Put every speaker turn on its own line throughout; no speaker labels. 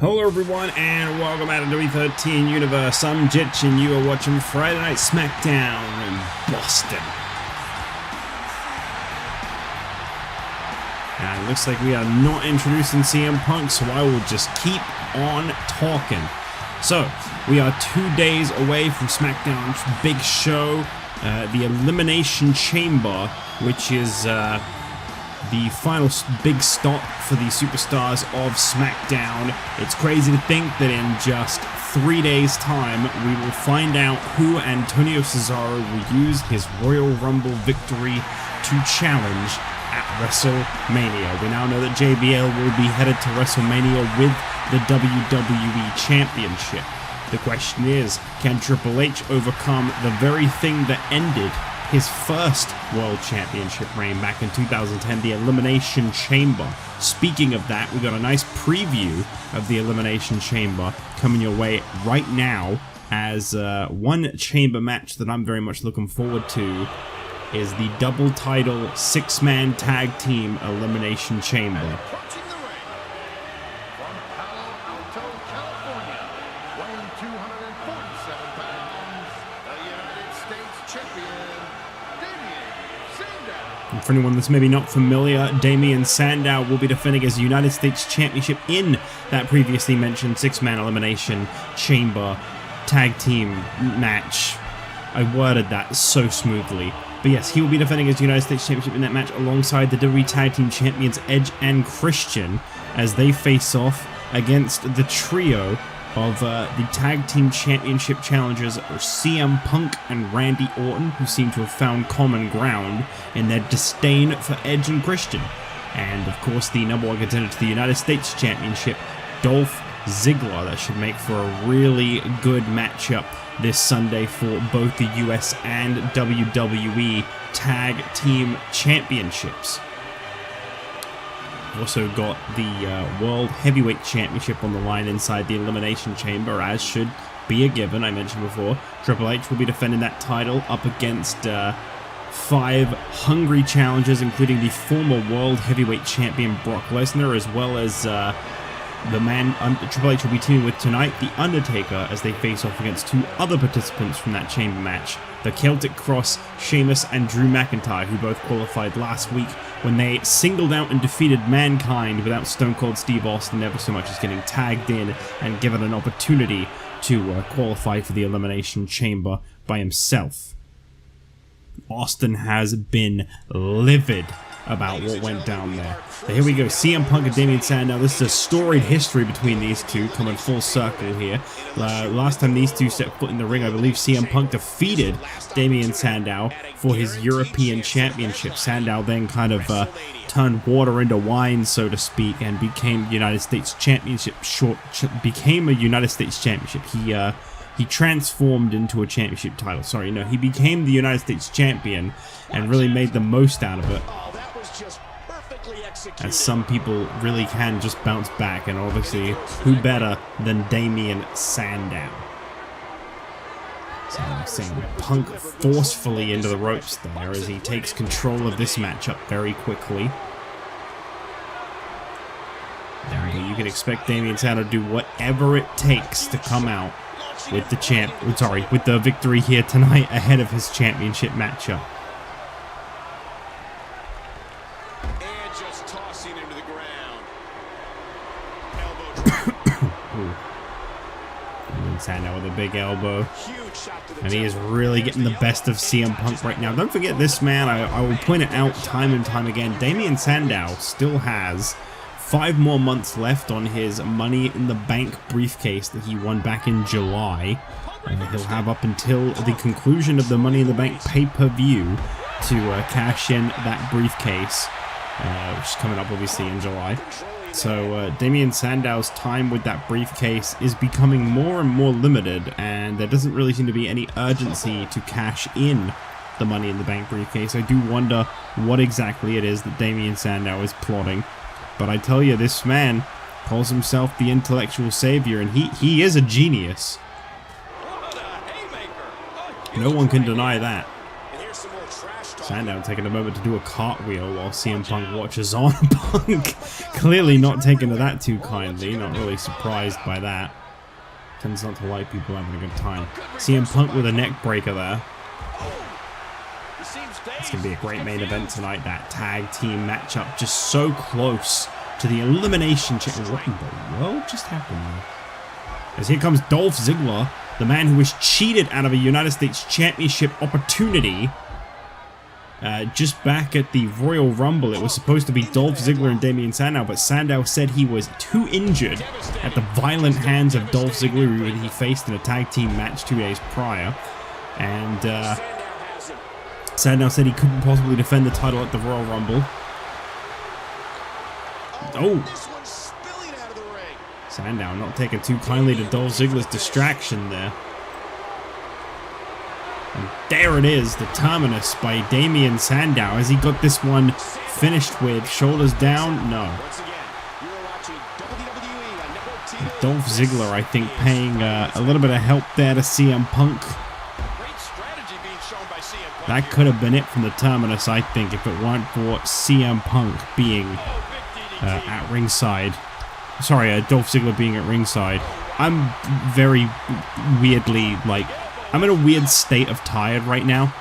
Hello everyone and welcome out to WWE13 Universe. I'm Jitch and you are watching Friday Night SmackDown in Boston. And it looks like we are not introducing CM Punk, so I will just keep on talking. So, we are 2 days away from SmackDown's big show, the Elimination Chamber, which is the final big stop for the superstars of SmackDown. It's crazy to think that in just 3 days' time, we will find out who Antonio Cesaro will use his Royal Rumble victory to challenge at WrestleMania. We now know that JBL will be headed to WrestleMania with the WWE Championship. The question is, can Triple H overcome the very thing that ended his first World Championship reign back in 2010, the Elimination Chamber? Speaking of that, we got a nice preview of the Elimination Chamber coming your way right now, as one chamber match that I'm very much looking forward to is the double title 6-man tag team Elimination Chamber. For anyone that's maybe not familiar, Damien Sandow will be defending his United States Championship in that previously mentioned 6-man Elimination Chamber tag team match. I worded that so smoothly. But yes, he will be defending his United States Championship in that match alongside the WWE Tag Team Champions Edge and Christian as they face off against the trio of the Tag Team Championship challengers CM Punk and Randy Orton, who seem to have found common ground in their disdain for Edge and Christian. And of course the number one contender to the United States Championship, Dolph Ziggler. That should make for a really good matchup this Sunday for both the US and WWE Tag Team Championships. Also got the World Heavyweight Championship on the line inside the Elimination Chamber, as should be a given. I mentioned before, Triple H will be defending that title up against 5 hungry challengers, including the former World Heavyweight Champion Brock Lesnar, as well as the man Triple H will be teaming with tonight, the Undertaker, as they face off against 2 other participants from that chamber match, the Celtic Cross, Sheamus and Drew McIntyre, who both qualified last week when they singled out and defeated Mankind without Stone Cold Steve Austin ever so much as getting tagged in and given an opportunity to qualify for the Elimination Chamber by himself. Austin has been livid about what went down there. So here we go, CM Punk and Damien Sandow. This is a storied history between these two, coming full circle here. Last time these two set foot in the ring, I believe CM Punk defeated Damien Sandow for his European Championship. Sandow then kind of turned water into wine, so to speak, and became United States Championship. Became a United States Championship. He transformed into a championship title. Sorry, no, he became the United States Champion and really made the most out of it. As some people really can just bounce back, and obviously, who better than Damien Sandow? So I'm saying Punk forcefully into the ropes there as he takes control of this matchup very quickly. And you can expect Damien Sandow to do whatever it takes to come out with the with the victory here tonight ahead of his championship matchup. Sandow with a big elbow, and he is really getting the best of CM Punk right now. Don't forget this man, I will point it out time and time again, Damien Sandow still has 5 more months left on his Money in the Bank briefcase that he won back in July. He'll have up until the conclusion of the Money in the Bank pay-per-view to cash in that briefcase, which is coming up obviously in July. So Damien Sandow's time with that briefcase is becoming more and more limited, and there doesn't really seem to be any urgency to cash in the Money in the Bank briefcase. I do wonder what exactly it is that Damien Sandow is plotting, but I tell you, this man calls himself the intellectual savior, and he is a genius. No one can deny that. Sandow taking a moment to do a cartwheel while CM Punk watches on. Punk clearly not taking to that too kindly, not really surprised by that. Tends not to like people having a good time. CM Punk with a neck breaker there. It's going to be a great main event tonight, that tag team matchup, just so close to the Elimination Chamber. What in the world just happened there? As here comes Dolph Ziggler, the man who was cheated out of a United States Championship opportunity. Just back at the Royal Rumble, it was supposed to be Dolph Ziggler and Damien Sandow, but Sandow said he was too injured at the violent hands of Dolph Ziggler, who he faced in a tag team match 2 days prior. And Sandow said he couldn't possibly defend the title at the Royal Rumble. Oh! Sandow not taking too kindly to Dolph Ziggler's distraction there. And there it is, the terminus by Damien Sandow. Has he got this one finished with shoulders down? No. Dolph Ziggler, I think, paying a little bit of help there to CM Punk. That could have been it from the terminus, I think, if it weren't for CM Punk being at ringside. Sorry, Dolph Ziggler being at ringside. I'm very weirdly, like, I'm in a weird state of tired right now.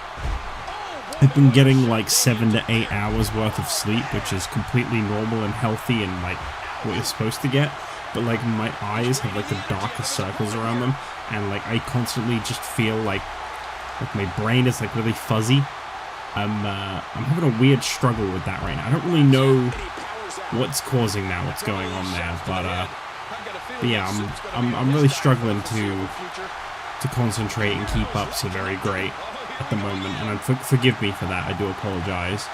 I've been getting like 7 to 8 hours worth of sleep, which is completely normal and healthy and like what you're supposed to get. But like my eyes have like the darkest circles around them, and like I constantly just feel like my brain is like really fuzzy. I'm having a weird struggle with that right now. I don't really know what's causing that, what's going on there, but yeah, I'm really struggling to concentrate and keep up so very great at the moment, and forgive me for that, I do apologize.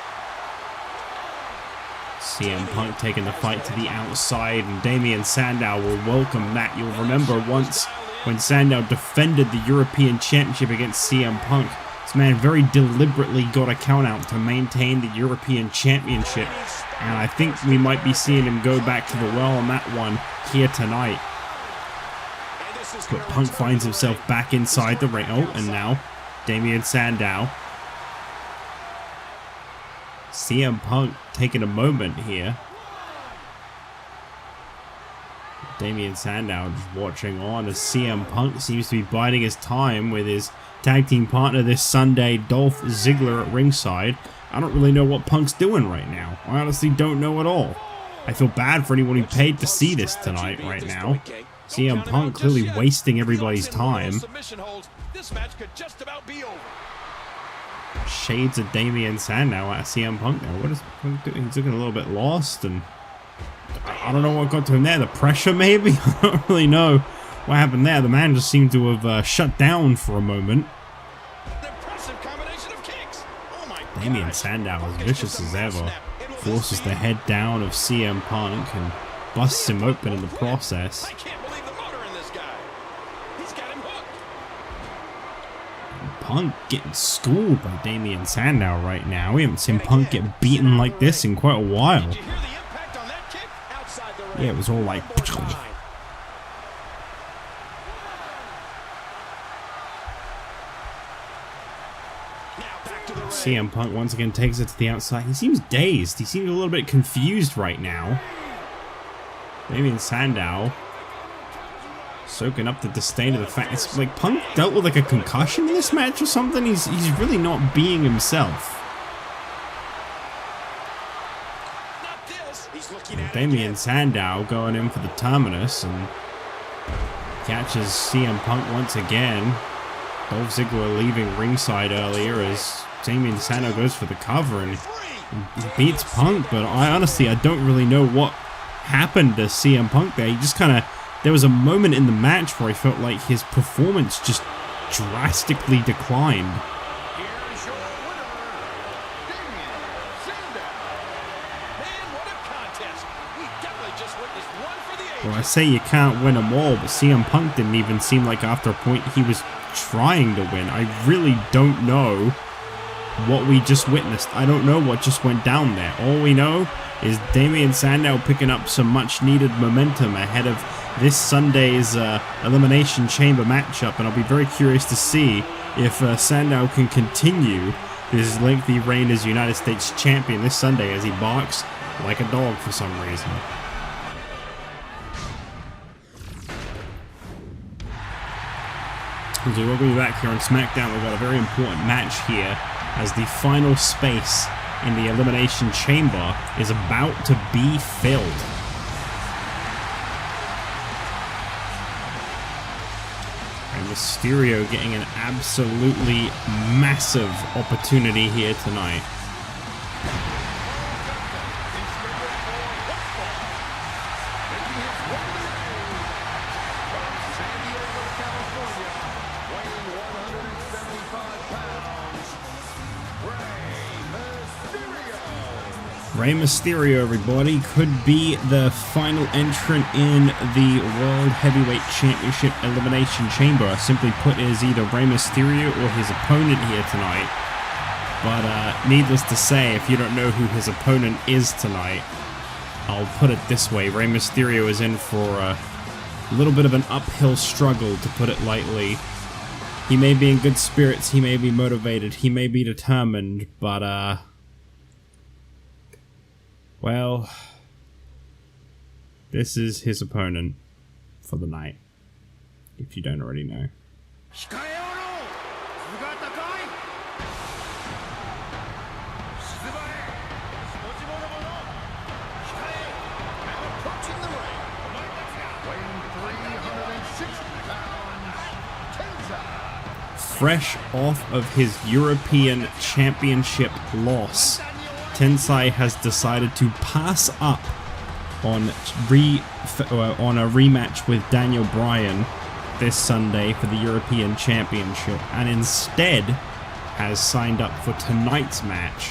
CM Punk taking the fight to the outside, and Damien Sandow will welcome that. You'll remember once when Sandow defended the European Championship against CM Punk, this man very deliberately got a count out to maintain the European Championship, and I think we might be seeing him go back to the well on that one here tonight. But Punk finds himself back inside the ring. Oh, and now Damien Sandow. CM Punk taking a moment here. Damien Sandow just watching on as CM Punk seems to be biding his time with his tag team partner this Sunday, Dolph Ziggler, at ringside. I don't really know what Punk's doing right now. I honestly don't know at all. I feel bad for anyone who paid to see this tonight right now. CM Punk clearly wasting everybody's time. Shades of Damien Sandow at CM Punk now. What is Punk doing? He's looking a little bit lost, and I don't know what got to him there. The pressure, maybe? I don't really know what happened there. The man just seemed to have shut down for a moment. Damien Sandow, as vicious as ever, forces the head down of CM Punk and busts him open in the process. Punk getting schooled by Damien Sandow right now. We haven't seen Punk get beaten like this in quite a while. Yeah, it was all like... CM Punk once again takes it to the outside. He seems dazed. He seems a little bit confused right now. Damien Sandow soaking up the disdain of the fact it's like Punk dealt with like a concussion in this match or something. He's really not being himself. And Damien Sandow going in for the terminus and catches CM Punk once again. Dolph Ziggler leaving ringside earlier as Damien Sandow goes for the cover and he beats Punk, but I don't really know what happened to CM Punk there. He just kind of, there was a moment in the match where I felt like his performance just drastically declined. Well, I say you can't win them all, but CM Punk didn't even seem like after a point he was trying to win. I really don't know what we just witnessed. I don't know what just went down there. All we know is Damien Sandow picking up some much needed momentum ahead of this Sunday's Elimination Chamber matchup, and I'll be very curious to see if Sandow can continue his lengthy reign as United States champion this Sunday as he barks like a dog for some reason. So welcome you back here on SmackDown. We've got a very important match here as the final space in the Elimination Chamber is about to be filled. And Mysterio getting an absolutely massive opportunity here tonight. Rey Mysterio, everybody, could be the final entrant in the World Heavyweight Championship Elimination Chamber. Simply put, it is either Rey Mysterio or his opponent here tonight. But needless to say, if you don't know who his opponent is tonight, I'll put it this way. Rey Mysterio is in for a little bit of an uphill struggle, to put it lightly. He may be in good spirits, he may be motivated, he may be determined, but well, this is his opponent for the night, if you don't already know. Fresh off of his European Championship loss, Tensai has decided to pass up on a rematch with Daniel Bryan this Sunday for the European Championship, and instead has signed up for tonight's match,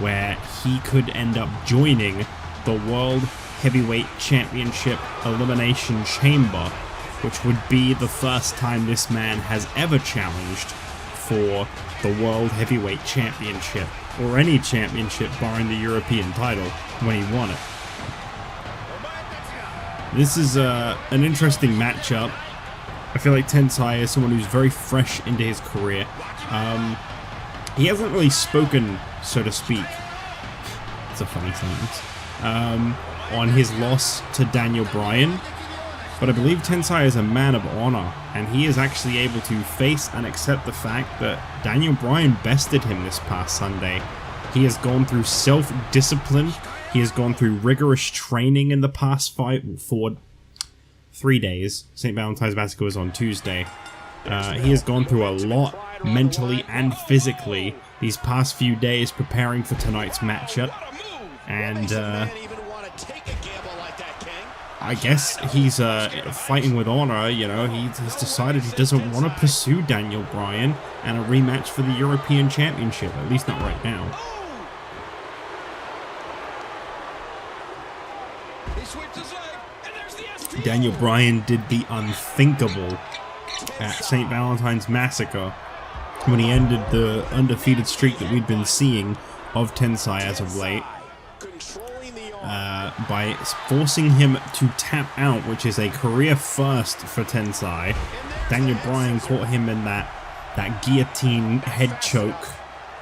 where he could end up joining the World Heavyweight Championship Elimination Chamber, which would be the first time this man has ever challenged for the World Heavyweight Championship, or any championship barring the European title when he won it. This is an interesting matchup. I feel like Tensai is someone who's very fresh into his career. He hasn't really spoken, so to speak, it's a funny sentence, on his loss to Daniel Bryan. But I believe Tensai is a man of honor, and he is actually able to face and accept the fact that Daniel Bryan bested him this past Sunday. He has gone through self-discipline, he has gone through rigorous training in the past 3 days. St. Valentine's Massacre was on Tuesday. He has gone through a lot, mentally and physically, these past few days preparing for tonight's matchup. And I guess he's fighting with honor, you know. He's decided he doesn't want to pursue Daniel Bryan and a rematch for the European Championship, at least not right now. Daniel Bryan did the unthinkable at St. Valentine's Massacre when he ended the undefeated streak that we'd been seeing of Tensai as of late. By forcing him to tap out, which is a career first for Tensai. Daniel Bryan caught him in that guillotine head choke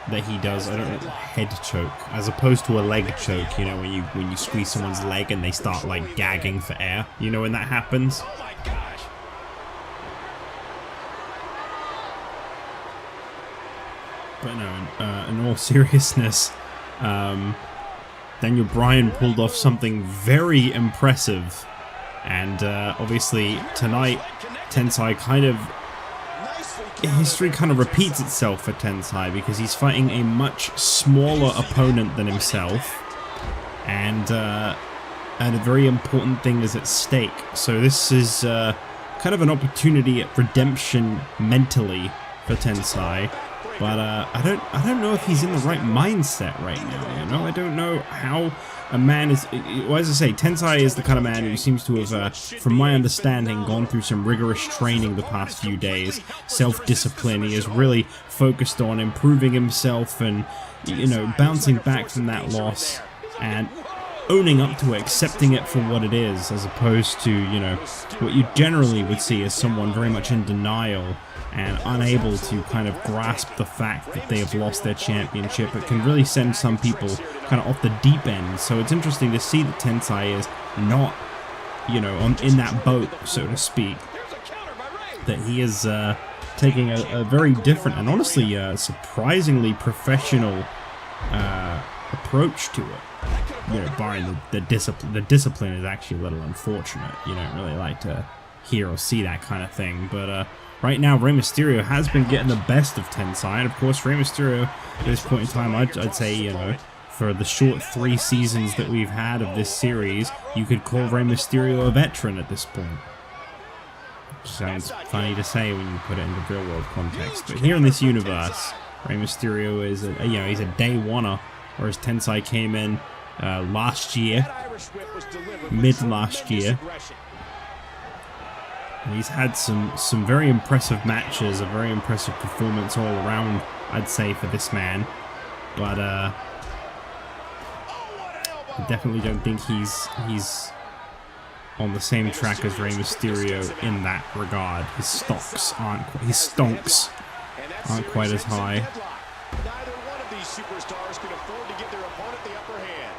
that he does. I don't know, head choke, as opposed to a leg choke, you know, when you squeeze someone's leg and they start like gagging for air. You know when that happens? But no, in all seriousness, Daniel Bryan pulled off something very impressive, and obviously tonight Tensai history kind of repeats itself for Tensai, because he's fighting a much smaller opponent than himself, and a very important thing is at stake. So this is kind of an opportunity at redemption mentally for Tensai. But I don't know if he's in the right mindset right now, you know? I don't know how a man is... Well, as I say, Tensai is the kind of man who seems to have, from my understanding, gone through some rigorous training the past few days. Self-discipline. He is really focused on improving himself and, you know, bouncing back from that loss and owning up to it, accepting it for what it is, as opposed to, you know, what you generally would see as someone very much in denial and unable to kind of grasp the fact that they have lost their championship. It can really send some people kind of off the deep end. So it's interesting to see that Tensai is not, you know, in that boat, so to speak. That he is taking a very different and honestly surprisingly professional approach to it. You know, barring the discipline. The discipline is actually a little unfortunate. You don't really like to hear or see that kind of thing. But right now, Rey Mysterio has been getting the best of Tensai. And of course, Rey Mysterio, at this point in time, I'd say, you know, for the short 3 seasons that we've had of this series, you could call Rey Mysterio a veteran at this point. Which sounds funny to say when you put it into real world context. But here in this universe, Rey Mysterio is, he's a day oneer, whereas Tensai came in last year, mid last year. And he's had some very impressive matches, a very impressive performance all around, I'd say, for this man. But I definitely don't think he's on the same track as Rey Mysterio in that regard. His stonks aren't quite as high.
Neither one of these superstars can afford to give their opponent the upper hand.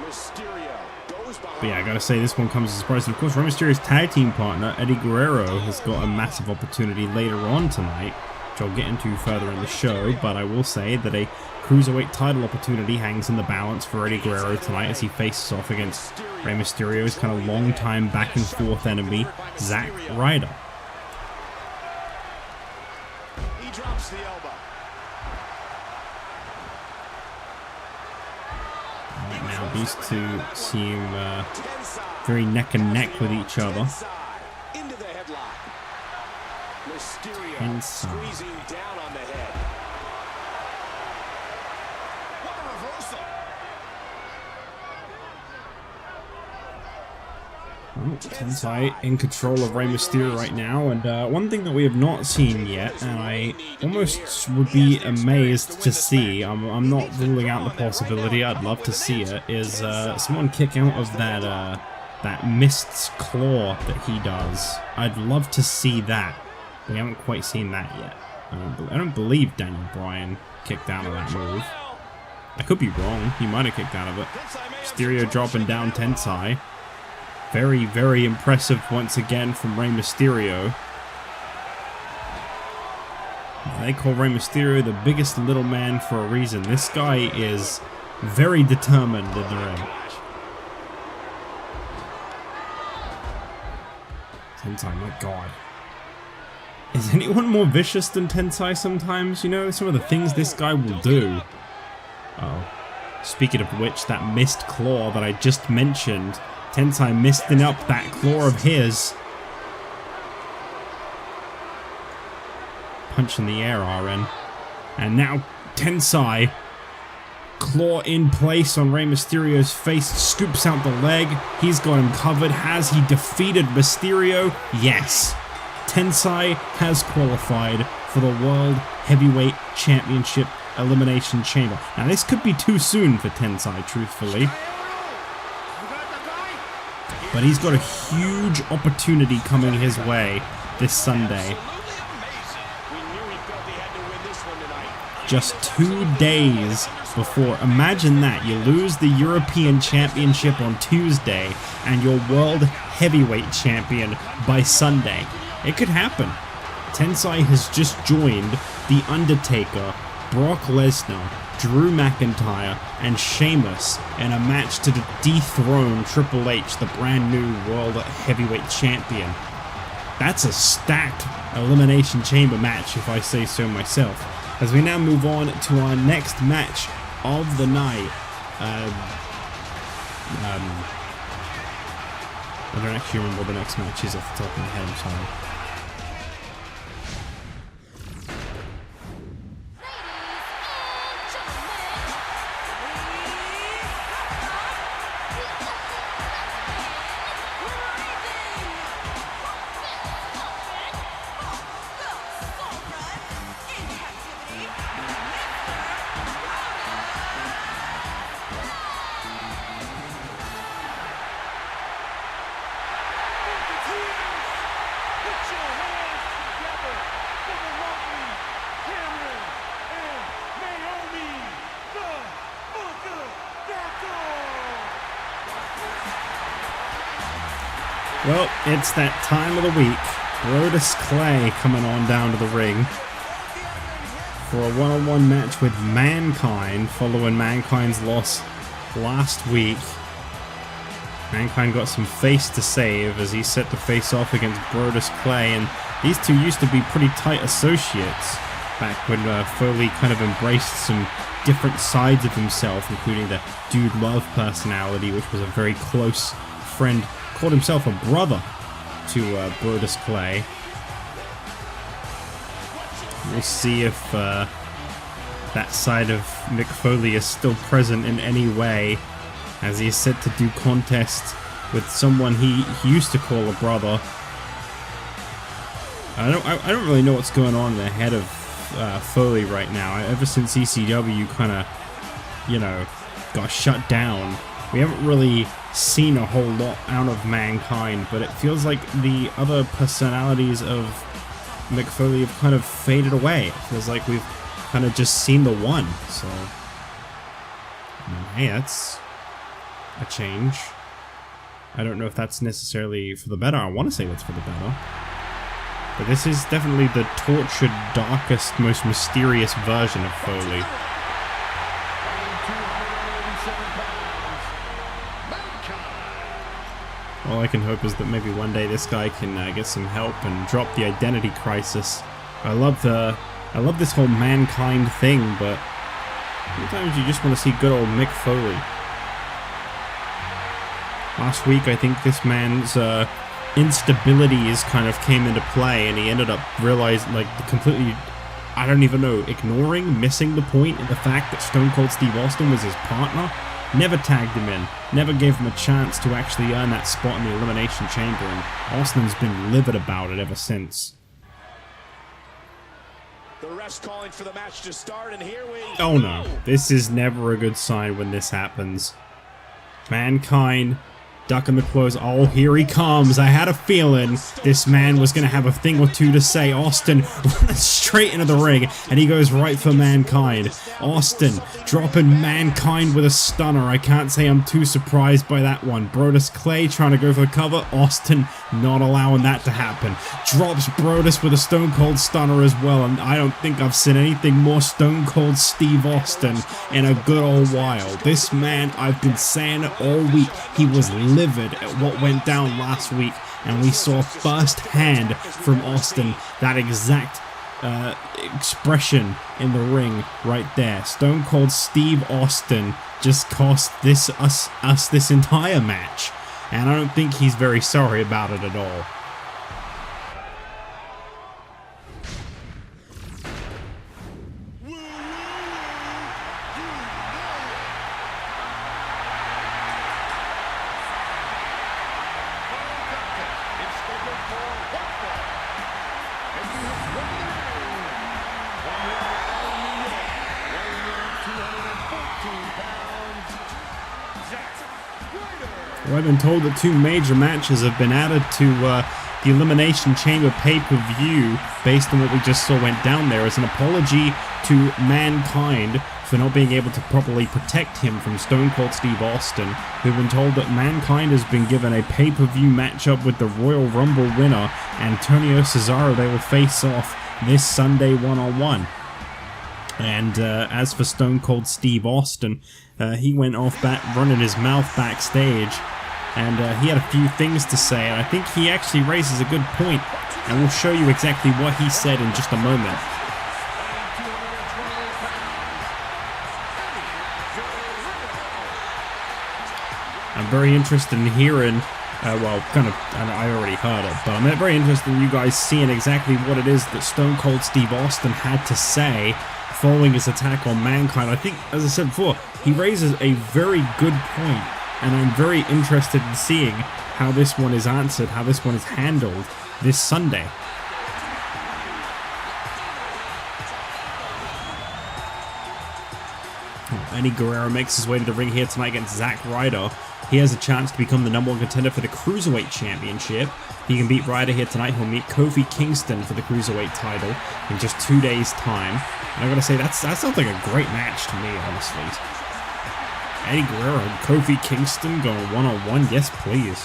Mysterio goes behind.
But yeah, I gotta say, this one comes as a surprise. And of course, Rey Mysterio's tag team partner, Eddie Guerrero, has got a massive opportunity later on tonight, which I'll get into further in the show. But I will say that a cruiserweight title opportunity hangs in the balance for Eddie Guerrero tonight as he faces off against Rey Mysterio's kind of long-time back-and-forth enemy, Zack Ryder.
He drops the elbow.
Right now, these two seem very neck and neck with each other.
Into the headlock. Mysterio
Tensai.
squeezing down on the head. What a reversal.
Oh, Tensai in control of Rey Mysterio right now, and one thing that we have not seen yet, and I almost would be amazed to see, I'm not ruling out the possibility, I'd love to see it, is someone kick out of that Mist's Claw that he does. I'd love to see that. We haven't quite seen that yet. I don't believe Daniel Bryan kicked out of that move. I could be wrong, he might have kicked out of it. Mysterio dropping down Tensai. Very, very impressive once again from Rey Mysterio. They call Rey Mysterio the biggest little man for a reason. This guy is very determined in the ring. Tensai, my god. Is anyone more vicious than Tensai sometimes? You know, some of the things this guy will do. Oh. Speaking of which, that missed claw that I just mentioned, Tensai misting up that claw of his. Punch in the air, RN. And now Tensai, claw in place on Rey Mysterio's face, scoops out the leg. He's got him covered. Has he defeated Mysterio? Yes. Tensai has qualified for the World Heavyweight Championship Elimination Chamber. Now this could be too soon for Tensai, truthfully. But he's got a huge opportunity coming his way this Sunday. Just 2 days before. Imagine that. You lose the European Championship on Tuesday and you're World Heavyweight Champion by Sunday. It could happen. Tensai has just joined The Undertaker, Brock Lesnar, Drew McIntyre, and Sheamus in a match to dethrone Triple H, the brand new World Heavyweight Champion. That's a stacked Elimination Chamber match, if I say so myself. As we now move on to our next match of the night. I don't actually remember what the next match is off the top of my head, I'm sorry. Well, it's that time of the week. Brodus Clay coming on down to the ring for a one-on-one match with Mankind following Mankind's loss last week. Mankind got some face to save as he set to face off against Brodus Clay, and these two used to be pretty tight associates back when Foley kind of embraced some different sides of himself, including the Dude Love personality, which was a very close friend, called himself a brother to Brodus Clay. We'll see if that side of Mick Foley is still present in any way, as he is set to do contests with someone he used to call a brother. I don't really know what's going on in the head of Foley right now. Ever since ECW kind of, got shut down, we haven't really seen a whole lot out of Mankind, but it feels like the other personalities of Mick Foley have kind of faded away. It feels like we've kind of just seen the one, so hey, that's a change. I don't know if that's necessarily for the better. I want to say that's for the better. But this is definitely the tortured, darkest, most mysterious version of Foley. All I can hope is that maybe one day this guy can get some help and drop the identity crisis. I love this whole Mankind thing, but sometimes you just want to see good old Mick Foley. Last week, I think this man's instabilities kind of came into play, and he ended up realizing, completely, I don't even know, missing the point in the fact that Stone Cold Steve Austin was his partner. Never tagged him in, never gave him a chance to actually earn that spot in the Elimination Chamber, and Austin's been livid about it ever since.
The ref's calling for the match to start, and here we
Oh no, this is never a good sign when this happens. Mankind ducking the close. Oh, here he comes. I had a feeling this man was going to have a thing or two to say. Austin runs straight into the ring, and he goes right for Mankind. Austin dropping Mankind with a stunner. I can't say I'm too surprised by that one. Brodus Clay trying to go for the cover. Austin not allowing that to happen. Drops Brodus with a Stone Cold Stunner as well, and I don't think I've seen anything more Stone Cold Steve Austin in a good old while. This man, I've been saying it all week, he was livid at what went down last week, and we saw firsthand from Austin that exact expression in the ring right there. Stone Cold Steve Austin just cost us this entire match, and I don't think he's very sorry about it at all. Well, I've been told that 2 major matches have been added to the Elimination Chamber pay-per-view based on what we just saw went down there as an apology to Mankind for not being able to properly protect him from Stone Cold Steve Austin. We've been told that Mankind has been given a pay-per-view matchup with the Royal Rumble winner, Antonio Cesaro. They will face off this Sunday one-on-one. And as for Stone Cold Steve Austin, he went off running his mouth backstage, and he had a few things to say, and I think he actually raises a good point, and we'll show you exactly what he said in just a moment. I'm very interested in hearing, I already heard it, but I'm very interested in you guys seeing exactly what it is that Stone Cold Steve Austin had to say following his attack on Mankind. I think, as I said before, he raises a very good point, and I'm very interested in seeing how this one is answered, how this one is handled this Sunday. Eddie Guerrero makes his way to the ring here tonight against Zack Ryder. He has a chance to become the #1 contender for the Cruiserweight Championship. If he can beat Ryder here tonight, he'll meet Kofi Kingston for the Cruiserweight title in just 2 days' time. And I gotta say, that sounds like a great match to me, honestly. Eddie Guerrero and Kofi Kingston going one-on-one, yes please.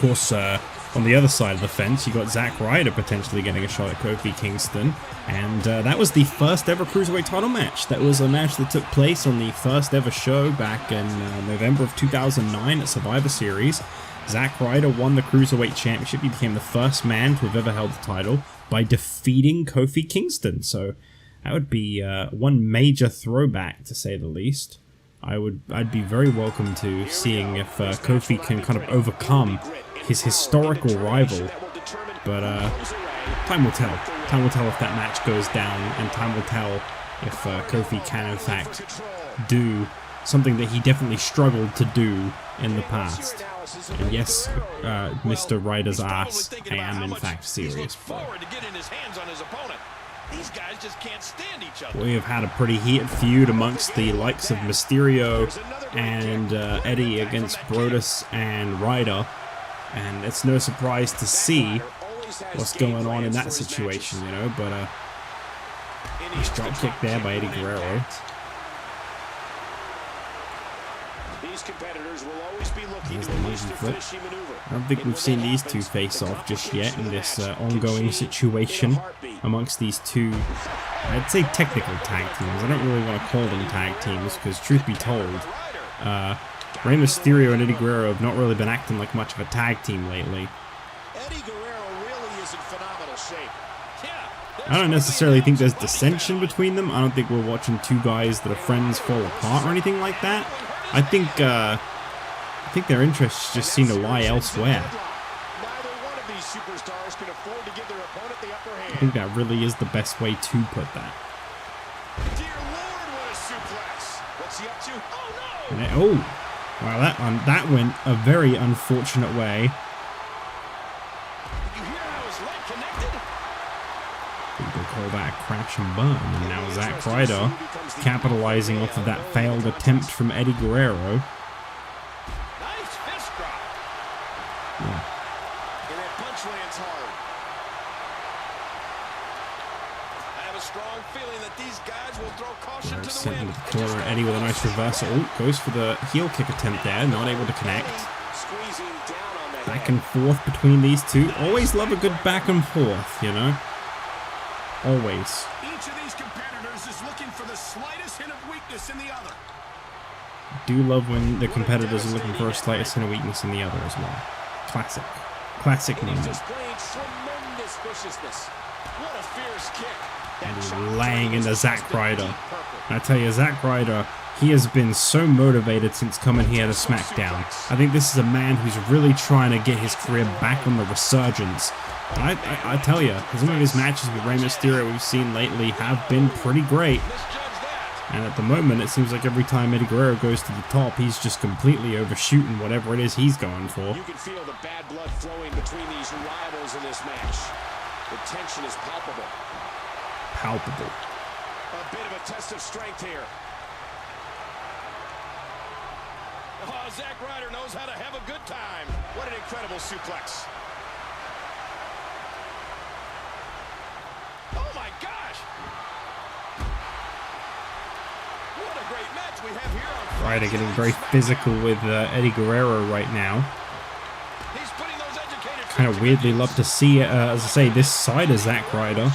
course, on the other side of the fence, you got Zack Ryder potentially getting a shot at Kofi Kingston. And that was the first ever Cruiserweight title match. That was a match that took place on the first ever show back in November of 2009 at Survivor Series. Zack Ryder won the Cruiserweight Championship. He became the first man to have ever held the title by defeating Kofi Kingston. So that would be one major throwback, to say the least. I'd be very welcome to seeing if Kofi can kind of overcome his historical rival. But time will tell. Time will tell if that match goes down, and time will tell if Kofi can in fact do something that he definitely struggled to do in the past. And yes, Mr. Ryder's ass, I am in fact serious. We have had a pretty heated feud amongst the likes of Mysterio and Eddie against Brodus and Ryder, and it's no surprise to see what's going on in that situation, you know. But nice drop kick there by Eddie Guerrero. There's the lazy flip. I don't think we've seen these two face off just yet in this ongoing situation amongst these two, I'd say technical tag teams. I don't really want to call them tag teams because, truth be told, Rey Mysterio and Eddie Guerrero have not really been acting like much of a tag team lately. I don't necessarily think there's dissension between them. I don't think we're watching two guys that are friends fall apart or anything like that. I think their interests just seem to lie elsewhere. I think that really is the best way to put that. And oh, wow, that went a very unfortunate way. People call that a crash and burn, and now Zack Ryder capitalizing off of that failed attempt from Eddie Guerrero. Yeah. Guerrero sent into the corner, Eddie with a nice reversal. Oh, goes for the heel kick attempt there, not able to connect. Back and forth between these two. Always love a good back and forth, you know. Always.
Each of these competitors is looking for the slightest hint of weakness in the other.
Do love when the competitors are looking for a slightest hint of weakness in the other as well. Classic. Classic moment. And he's laying into Zack Ryder. I tell you, Zack Ryder, he has been so motivated since coming here to SmackDown. I think this is a man who's really trying to get his career back on the resurgence. I tell you, some of his matches with Rey Mysterio we've seen lately have been pretty great. And at the moment, it seems like every time Eddie Guerrero goes to the top, he's just completely overshooting whatever it is he's going for.
You can feel the bad blood flowing between these rivals in this match. The tension is palpable.
Palpable.
A bit of a test of strength here. Oh, Zack Ryder knows how to have a good time. What an incredible suplex. Oh my gosh! What a great match we have here on Friday.
Ryder getting very physical with Eddie Guerrero right now.
He's putting those educated
Kind of weirdly love to see, as I say, this side of Zack Ryder.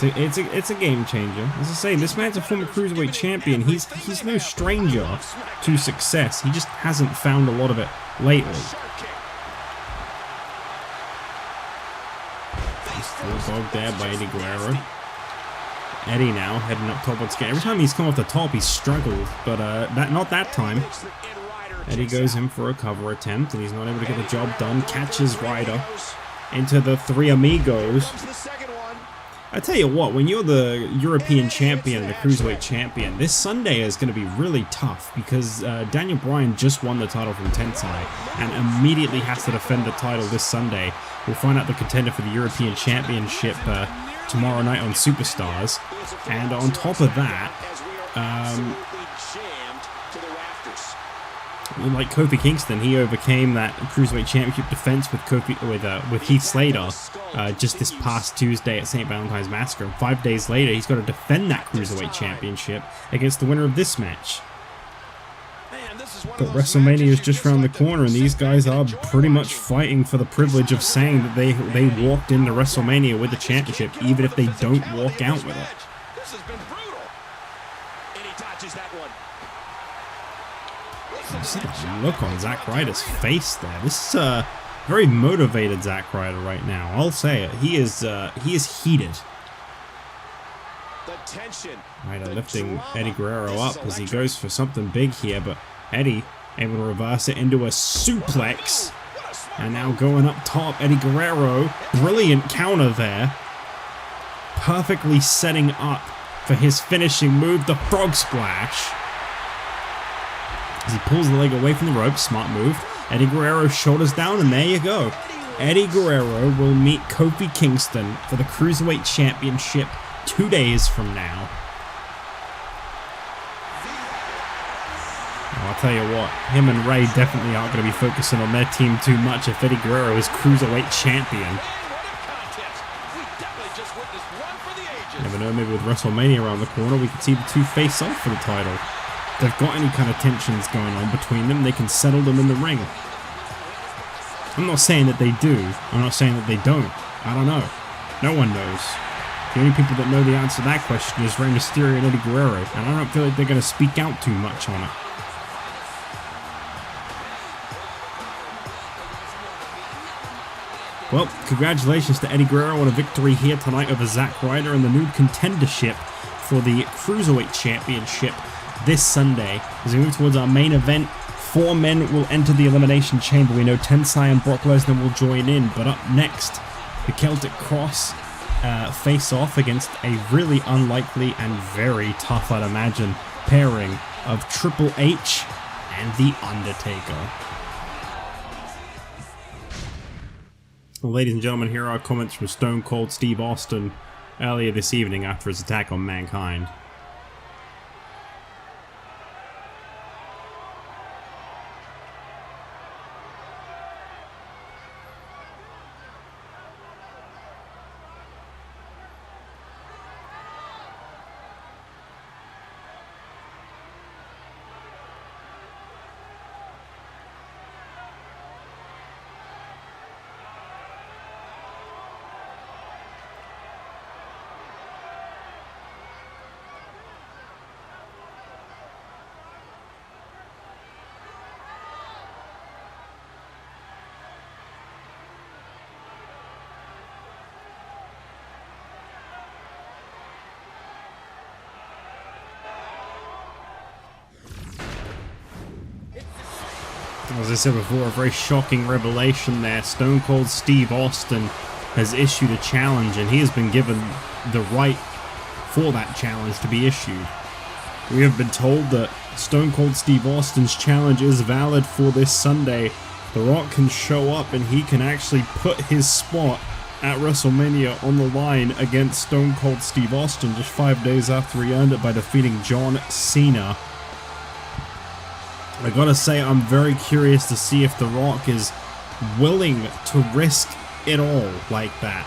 It's a game changer. As I say, this man's a former Cruiserweight champion. He's no stranger to success. He just hasn't found a lot of it lately. Bulldog there by Eddie Guerrero. Eddie now heading up top once again. Every time he's come off the top, he's struggled, but not that time. Eddie goes in for a cover attempt, and he's not able to get the job done. Catches Ryder into the Three Amigos. I tell you what, when you're the European champion and the Cruiserweight champion, this Sunday is going to be really tough because Daniel Bryan just won the title from Tensai and immediately has to defend the title this Sunday. We'll find out the contender for the European Championship tomorrow night on Superstars. And on top of that, like Kofi Kingston, he overcame that Cruiserweight Championship defense with Heath Slater just this past Tuesday at St. Valentine's Massacre. And 5 days later, he's got to defend that Cruiserweight Championship against the winner of this match. But WrestleMania is just around the corner, and these guys are pretty much fighting for the privilege of saying that they walked into WrestleMania with the championship, even if they don't walk out with it.
This has been brutal. And he dodges that one.
See the look on Zack Ryder's face there. This is very motivated Zack Ryder right now. I'll say it. He is heated.
The tension.
Ryder lifting Eddie Guerrero up as he goes for something big here, but Eddie able to reverse it into a suplex. And now going up top, Eddie Guerrero. Brilliant counter there. Perfectly setting up for his finishing move, the frog splash. As he pulls the leg away from the rope, smart move. Eddie Guerrero shoulders down, and there you go. Eddie Guerrero will meet Kofi Kingston for the Cruiserweight Championship 2 days from now. I'll tell you what, him and Rey definitely aren't going to be focusing on their team too much if Eddie Guerrero is Cruiserweight Champion. Never know, maybe with WrestleMania around the corner, we could see the two face off for the title. If they've got any kind of tensions going on between them, they can settle them in the ring. I'm not saying that they do. I'm not saying that they don't. I don't know. No one knows. The only people that know the answer to that question is Rey Mysterio and Eddie Guerrero, and I don't feel like they're going to speak out too much on it. Well, congratulations to Eddie Guerrero on a victory here tonight over Zack Ryder in the new contendership for the Cruiserweight Championship this Sunday. As we move towards our main event, 4 men will enter the Elimination Chamber. We know Tensai and Brock Lesnar will join in, but up next, the Celtic Cross face off against a really unlikely and very tough, I'd imagine, pairing of Triple H and The Undertaker. Well, ladies and gentlemen, here are comments from Stone Cold Steve Austin earlier this evening after his attack on Mankind. As I said before, a very shocking revelation there. Stone Cold Steve Austin has issued a challenge, and he has been given the right for that challenge to be issued. We have been told that Stone Cold Steve Austin's challenge is valid for this Sunday. The Rock can show up and he can actually put his spot at WrestleMania on the line against Stone Cold Steve Austin just 5 days after he earned it by defeating John Cena. I gotta say, I'm very curious to see if The Rock is willing to risk it all like that.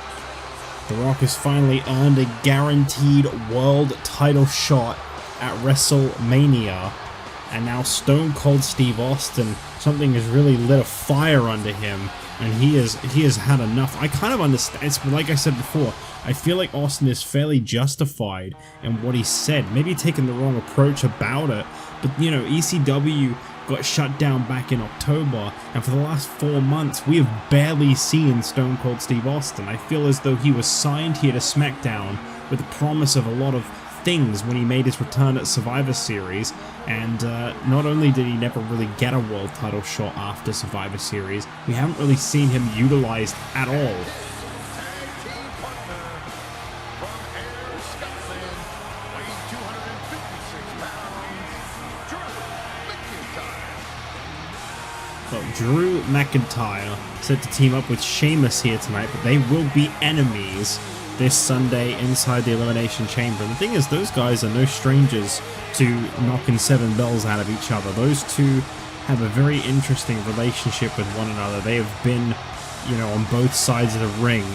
The Rock has finally earned a guaranteed world title shot at WrestleMania, and now Stone Cold Steve Austin, something has really lit a fire under him, and he has had enough. I kind of understand. It's like I said before, I feel like Austin is fairly justified in what he said. Maybe taking the wrong approach about it, but you know, ECW got shut down back in October, and for the last 4 months we have barely seen Stone Cold Steve Austin. I feel as though he was signed here to SmackDown with the promise of a lot of things when he made his return at Survivor Series, and not only did he never really get a world title shot after Survivor Series, we haven't really seen him utilized at all. Drew McIntyre set to team up with Sheamus here tonight, but they will be enemies this Sunday inside the Elimination Chamber. And the thing is, those guys are no strangers to knocking 7 bells out of each other. Those two have a very interesting relationship with one another. They have been, you know, on both sides of the ring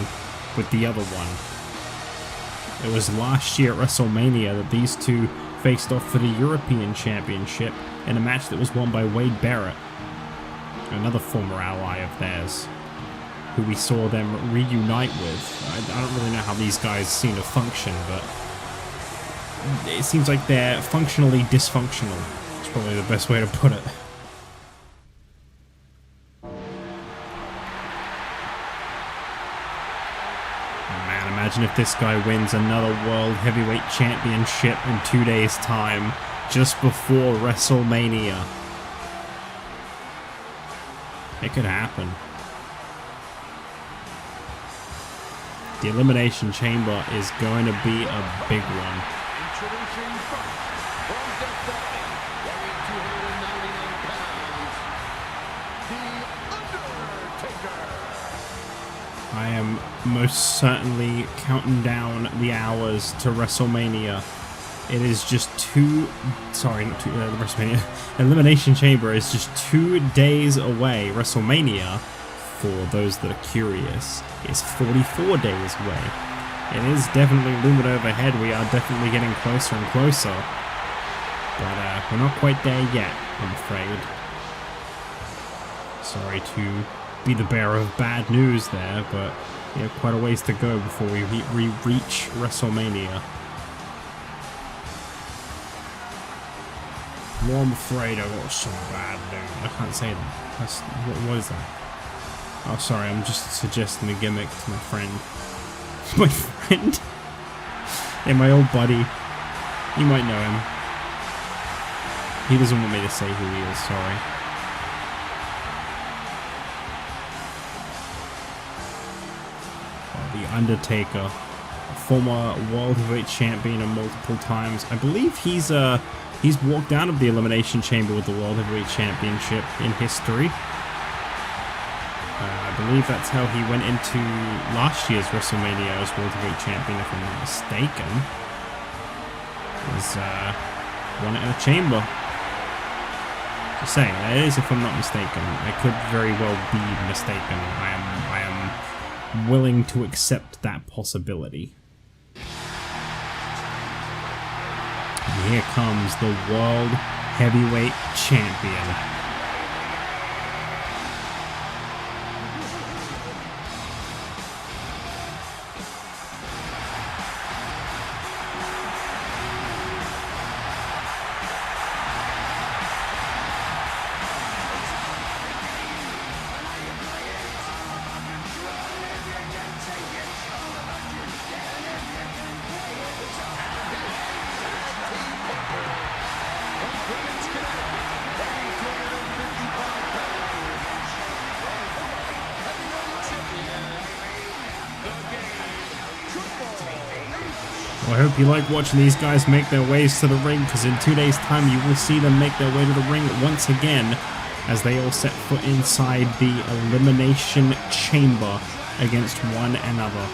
with the other one. It was last year at WrestleMania that these two faced off for the European Championship. in a match that was won by Wade Barrett, another former ally of theirs, who we saw them reunite with. I don't really know how these guys seem to function, but it seems like they're functionally dysfunctional. It's probably the best way to put it. Man, imagine if this guy wins another World Heavyweight Championship in 2 days' time, just before WrestleMania. It could happen. The Elimination Chamber is going to be a big one.
Introducing first, from WWE, weighing 299 pounds, The Undertaker.
I am most certainly counting down the hours to WrestleMania. It is just WrestleMania. Elimination Chamber is just 2 days away. WrestleMania, for those that are curious, is 44 days away. It is definitely looming overhead. We are definitely getting closer and closer. But we're not quite there yet, I'm afraid. Sorry to be the bearer of bad news there, but we have quite a ways to go before we reach WrestleMania. Well, I'm afraid I got some bad news. I can't say that. What is that? Oh, sorry, I'm just suggesting a gimmick to my friend. My friend? Yeah, my old buddy. You might know him. He doesn't want me to say who he is, sorry. The Undertaker, a former World Heavyweight Champion multiple times. I believe he's walked out of the Elimination Chamber with the World Heavyweight Championship in history. I believe that's how he went into last year's WrestleMania as World Heavyweight Champion, if I'm not mistaken. Was won it in a chamber. Just saying, that is if I'm not mistaken. I could very well be mistaken. I am willing to accept that possibility. And here comes the World Heavyweight Champion. Well, I hope you like watching these guys make their ways to the ring, because in 2 days' time you will see them make their way to the ring once again as they all set foot inside the Elimination Chamber against one another.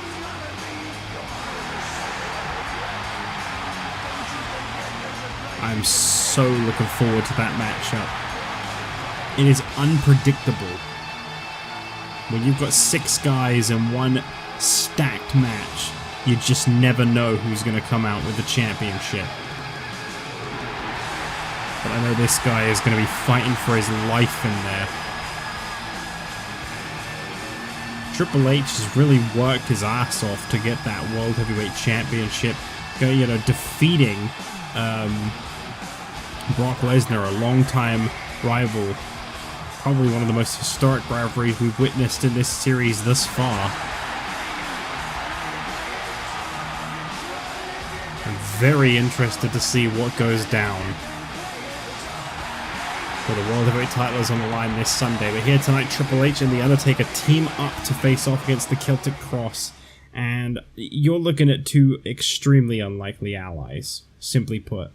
I'm so looking forward to that matchup. It is unpredictable. When you've got 6 guys in one stacked match, you just never know who's going to come out with the championship. But I know this guy is going to be fighting for his life in there. Triple H has really worked his ass off to get that World Heavyweight Championship, defeating Brock Lesnar, a longtime rival. Probably one of the most historic rivalries we've witnessed in this series thus far. I'm very interested to see what goes down. Well, the World Heavyweight title is on the line this Sunday, but here tonight Triple H and The Undertaker team up to face off against the Celtic Cross, and you're looking at 2 extremely unlikely allies, simply put.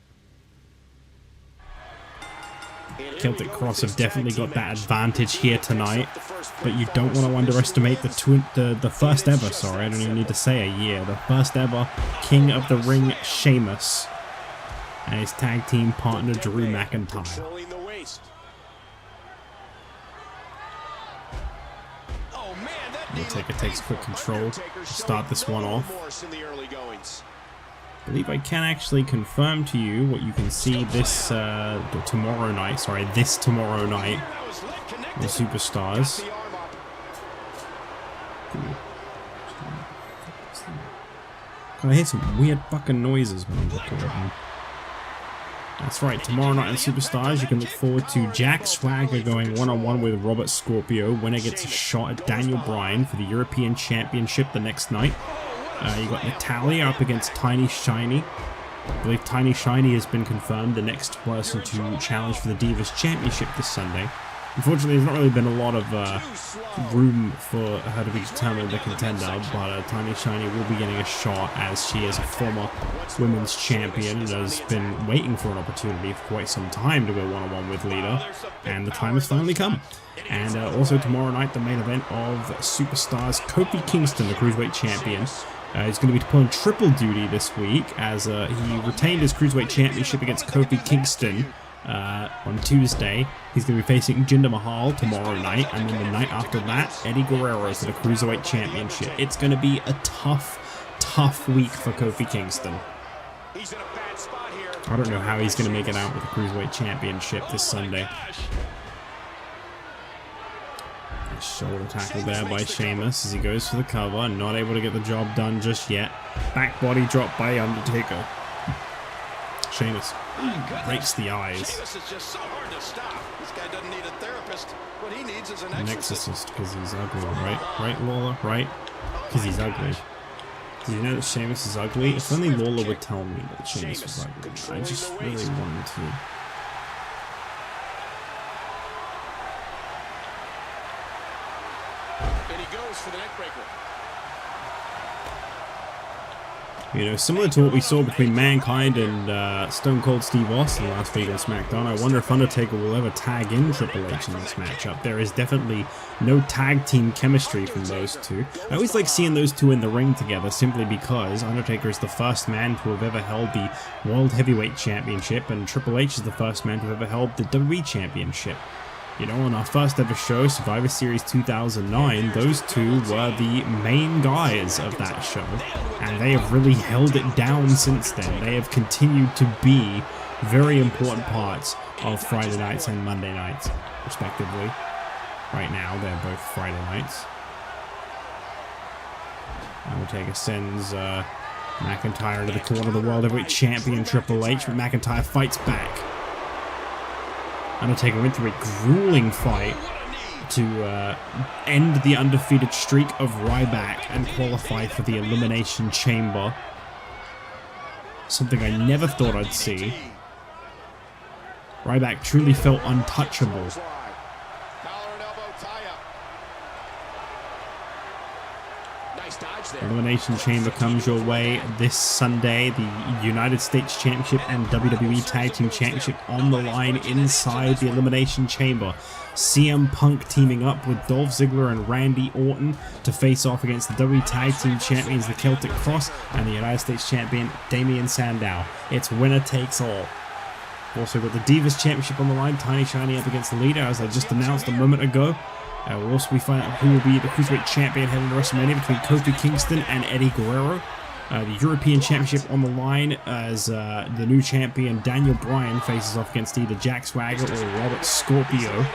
Celtic Cross have definitely got that advantage here tonight, but you don't want to underestimate the first ever, sorry, I don't even need to say a year, the first ever King of the Ring Sheamus and his tag team partner Drew McIntyre. Undertaker takes quick control to start this one off. I believe I can actually confirm to you what you can see this tomorrow night. Sorry, this tomorrow night. The Superstars. I hear some weird fucking noises when I'm recording. That's right, tomorrow night on Superstars, you can look forward to Jack Swagger going one-on-one with Robert Scorpio. Winner gets a shot at Daniel Bryan for the European Championship the next night. You got Natalia up against Tiny Shiny. I believe Tiny Shiny has been confirmed the next person to challenge for the Divas Championship this Sunday. Unfortunately, there's not really been a lot of room for her to be determined the contender, but Tiny Shiny will be getting a shot as she is a former women's champion and has been waiting for an opportunity for quite some time to go one-on-one with Lita, and the time has finally come. And also tomorrow night, the main event of Superstars, Kofi Kingston, the Cruiserweight Champion. He's going to be pulling triple duty this week as he retained his Cruiserweight Championship against Kofi Kingston on Tuesday. He's going to be facing Jinder Mahal tomorrow night, and then the night after that, Eddie Guerrero for the Cruiserweight Championship. It's going to be a tough week for Kofi Kingston. I don't know how he's going to make it out with the Cruiserweight Championship this Sunday. Shoulder tackle there by Sheamus as he goes for the cover, not able to get the job done just yet. Back body drop by Undertaker. Sheamus breaks the eyes.
Sheamus is just so hard to stop. This guy doesn't need a therapist. What he needs is an
exorcist, because he's ugly, right? Right, Lawler? Right? Because he's ugly. Did you know that Sheamus is ugly? If only Lawler would tell me that Sheamus was ugly. I just really wanted to.
And he goes for the neck breaker.
You know, similar to what we saw between Mankind and Stone Cold Steve Austin last week on SmackDown, I wonder if Undertaker will ever tag in Triple H in this matchup. There is definitely no tag team chemistry from those two. I always like seeing those two in the ring together simply because Undertaker is the first man to have ever held the World Heavyweight Championship, and Triple H is the first man to have ever held the WWE Championship. You know, on our first ever show, Survivor Series 2009, those two were the main guys of that show, and they have really held it down since then. They have continued to be very important parts of Friday nights and Monday nights, respectively. Right now, they're both Friday nights. Undertaker sends McIntyre to the corner of the World Heavyweight Champion Triple H, but McIntyre fights back. Undertaker went through a grueling fight to end the undefeated streak of Ryback and qualify for the Elimination Chamber. Something I never thought I'd see. Ryback truly felt untouchable. Elimination Chamber comes your way this Sunday. The United States Championship and WWE Tag Team Championship on the line inside the Elimination Chamber. CM Punk teaming up with Dolph Ziggler and Randy Orton to face off against the WWE Tag Team Champions, the Celtic Cross, and the United States Champion, Damien Sandow. It's winner takes all. Also got the Divas Championship on the line. Tiny Shiny up against Lita, as I just announced a moment ago. We'll also be finding out who will be the Cruiserweight Champion heading to WrestleMania between Kofi Kingston and Eddie Guerrero. The European Championship on the line as the new champion Daniel Bryan faces off against either Jack Swagger or Robert Scorpio.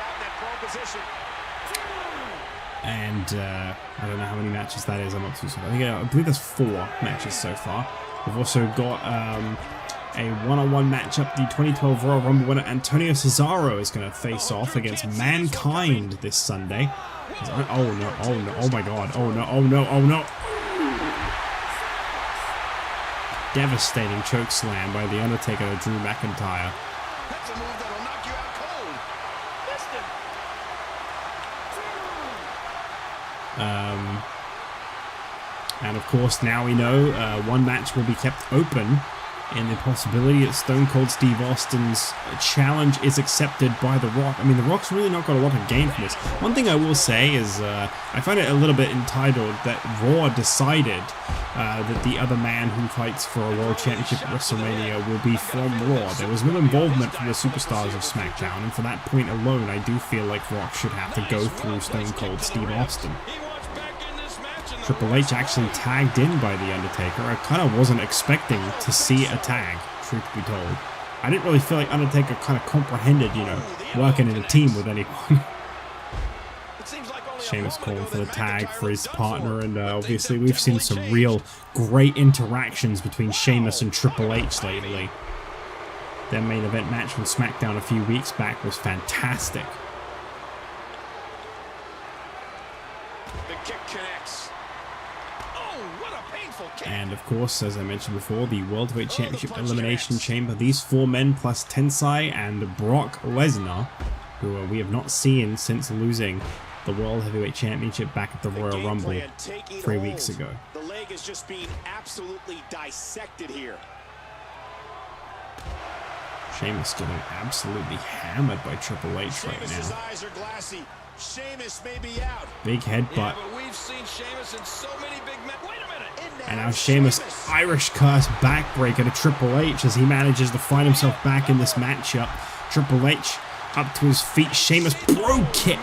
And I don't know how many matches that is, I'm not too sure. I believe there's 4 matches so far. We've also got a one-on-one matchup. The 2012 Royal Rumble winner Antonio Cesaro is going to face off against Mankind this Sunday. Oh no, oh no, oh my god, oh no, oh no, oh no. Devastating choke slam by The Undertaker to Drew McIntyre.
That's a move that'll knock you out cold.
And of course, now we know one match will be kept open in the possibility that Stone Cold Steve Austin's challenge is accepted by The Rock. I mean, The Rock's really not got a lot to gain from this. One thing I will say is I find it a little bit entitled that Raw decided that the other man who fights for a World Championship at WrestleMania will be from Raw. There was no involvement from the superstars of SmackDown, and for that point alone, I do feel like Rock should have to go through Stone Cold Steve Austin. Triple H actually tagged in by The Undertaker. I kind of wasn't expecting to see a tag, truth be told. I didn't really feel like Undertaker kind of comprehended, you know, working in a team with anyone. Sheamus calling for the tag for his partner, and obviously we've seen some real great interactions between Sheamus and Triple H lately. Their main event match on SmackDown a few weeks back was fantastic.
The kick connects. Oh, what a painful kick.
And of course, as I mentioned before, the World Heavyweight Championship Elimination Chamber. These 4 men plus Tensai and Brock Lesnar, who we have not seen since losing the World Heavyweight Championship back at the Royal Rumble 3 weeks ago.
The leg is just being absolutely dissected here.
Sheamus getting absolutely hammered by Triple H right
Sheamus's
now.
eyes are glassy. Sheamus may be out.
Big headbutt.
Yeah, but we've seen Sheamus in so many big men. Wait a minute.
And now Sheamus, Irish curse backbreaker to Triple H as he manages to find himself back in this matchup. Triple H up to his feet. Sheamus bro kick.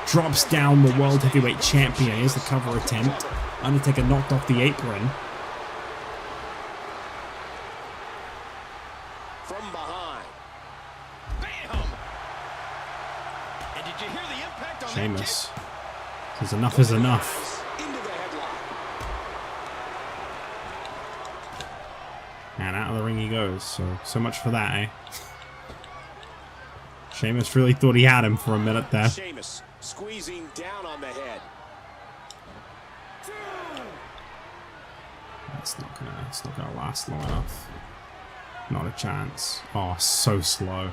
Drops down the World Heavyweight Champion. Here's the cover attempt. Undertaker knocked off the apron.
From behind. Bam! And did you hear the impact on
Sheamus says enough is enough.
Into the headlock.
And out of the ring he goes. So much for that, eh? Sheamus really thought he had him for a minute there.
Sheamus squeezing down on the head.
It's not gonna last long enough. Not a chance. Oh, so slow.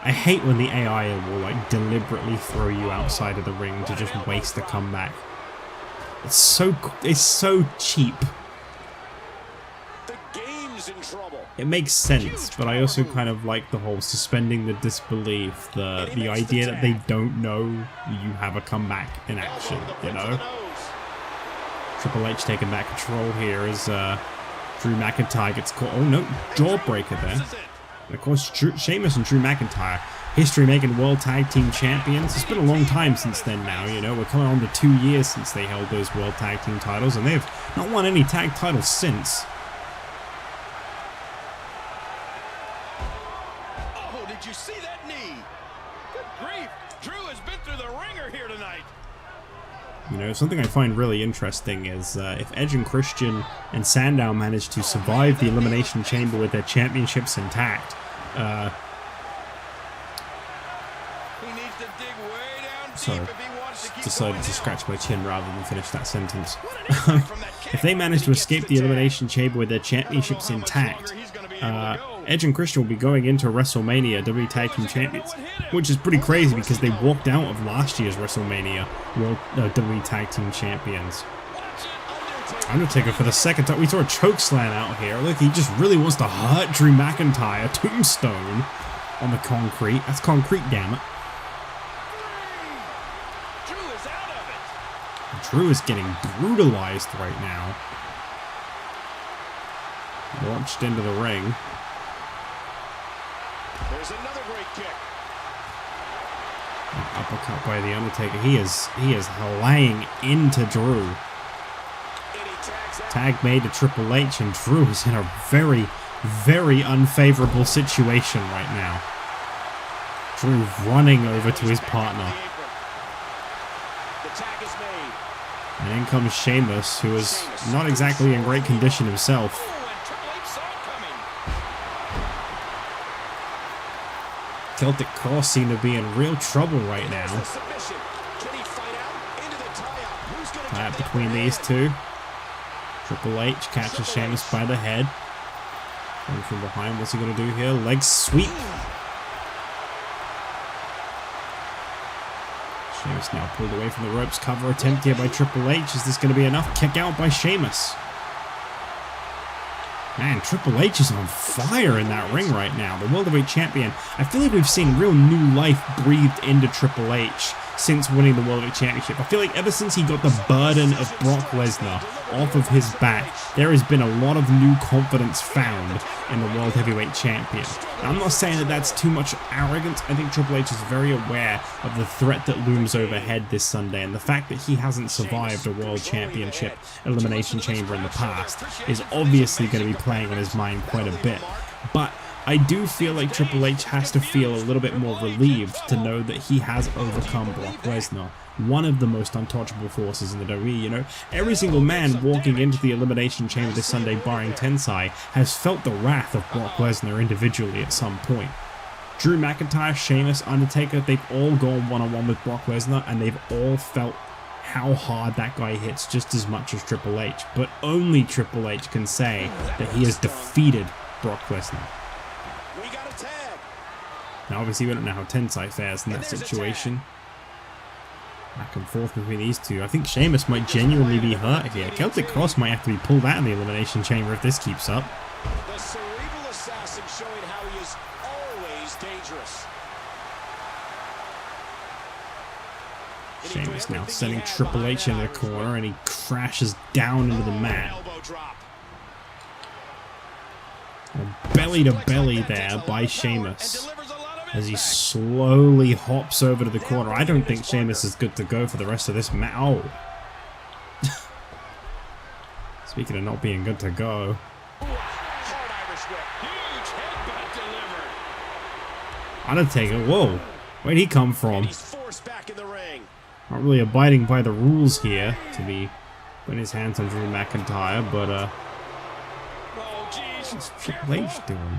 I hate when the AI will like deliberately throw you outside of the ring to just waste a comeback. It's so cheap.
The game's in trouble.
It makes sense, but I also kind of like the whole suspending the disbelief, the idea that they don't know you have a comeback in action, you know? Triple H taking back control here as Drew McIntyre gets caught. Oh no, jawbreaker there. And of course, Sheamus and Drew McIntyre, history-making World Tag Team Champions. It's been a long time since then now, you know. We're coming on to 2 years since they held those World Tag Team titles, and they've not won any tag titles since.
Oh, did you see that knee? Good grief. Drew has been through the ringer here tonight.
You know, something I find really interesting is if Edge and Christian and Sandow manage to survive the Elimination Chamber with their championships intact,
He needs to dig way down
sorry,
deep if he wants to keep
decided
going
to
now.
scratch my chin rather than finish that sentence.
What an impact from that kick.
If they manage to escape the Elimination Chamber with their championships intact, Edge and Christian will be going into WrestleMania WWE Tag Team Champions, which is pretty crazy because they walked out of last year's WrestleMania World WWE Tag Team Champions. Undertaker for the second time. We saw a chokeslam out here. Look, he just really wants to hurt Drew McIntyre. Tombstone on the concrete. That's concrete, damn it.
Drew is out of it.
Drew is getting brutalized right now. Launched into the ring.
There's another great kick.
Uppercut by the Undertaker. He is laying into Drew.
And he tags out.
Tag made to Triple H, and Drew is in a very, very unfavorable situation right now. Drew running over to his partner.
The tag is made.
And in comes Sheamus, who is not exactly in great condition himself.
Oh, and Triple H saw it coming.
Celtic Cross seem to be in real trouble right now.
There's the submission. Can he fight out into the tie-up? Who's gonna
Tie
get
up
the
between
upper
these
hand?
two. Triple H catches Sheamus by the head. Going from behind, what's he going to do here? Leg sweep. Sheamus now pulled away from the ropes. Cover attempt here by Triple H. Is this going to be enough? Kick out by Sheamus. Man, Triple H is on fire in that ring right now. The World Heavyweight Champion. I feel like we've seen real new life breathed into Triple H since winning the World Heavyweight Championship. I feel like ever since he got the burden of Brock Lesnar off of his back, there has been a lot of new confidence found in the World Heavyweight Champion. Now, I'm not saying that that's too much arrogance. I think Triple H is very aware of the threat that looms overhead this Sunday, and the fact that he hasn't survived a World Championship Elimination Chamber in the past is obviously going to be playing on his mind quite a bit. But I do feel like Triple H has to feel a little bit more relieved to know that he has overcome Brock Lesnar, one of the most untouchable forces in the WWE. You know, every single man walking into the Elimination Chamber this Sunday, barring Tensai, has felt the wrath of Brock Lesnar individually at some point. Drew McIntyre, Sheamus, Undertaker, they've all gone one-on-one with Brock Lesnar, and they've all felt how hard that guy hits just as much as Triple H. But only Triple H can say that he has defeated Brock Lesnar. Now obviously we don't know how Tensai fares in that situation. Back and forth between these two. I think Sheamus might genuinely be hurt here. Celtic Cross might have to be pulled out in the Elimination Chamber if this keeps up.
The cerebral assassin showing how he is always dangerous.
Sheamus now sending Triple H into the corner, and he crashes down into the mat. Belly to belly there by Sheamus as he slowly hops over to the corner. I don't think Sheamus is good to go for the rest of this match. Oh. Speaking of not being good to go. Undertaker, whoa. Where'd he come from? Not really abiding by the rules here to be putting his hands on Drew McIntyre, but what's Triple H doing?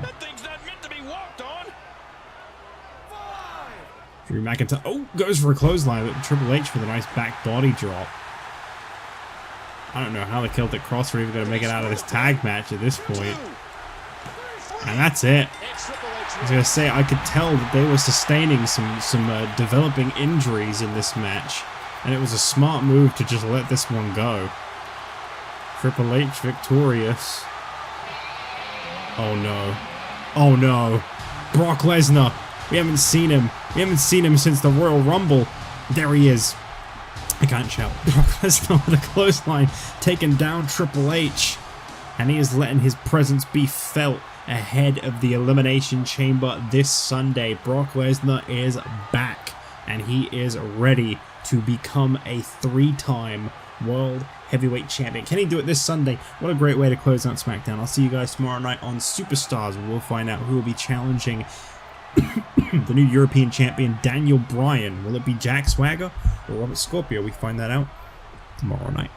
Drew McIntyre, oh, goes for a clothesline, but Triple H with a nice back body drop. I don't know how the Celtic Cross are even going to make it out of this tag match at this point. And that's it. I was going to say, I could tell that they were sustaining some developing injuries in this match, and it was a smart move to just let this one go. Triple H victorious. Oh no. Oh no. Brock Lesnar. We haven't seen him. We haven't seen him since the Royal Rumble. There he is. I can't shout. Brock Lesnar with a clothesline taking down Triple H. And he is letting his presence be felt ahead of the Elimination Chamber this Sunday. Brock Lesnar is back. And he is ready to become a 3-time World Heavyweight Champion. Can he do it this Sunday? What a great way to close out SmackDown. I'll see you guys tomorrow night on Superstars, where we'll find out who will be challenging the new European champion, Daniel Bryan. Will it be Jack Swagger or Robert Scorpio? We find that out tomorrow night.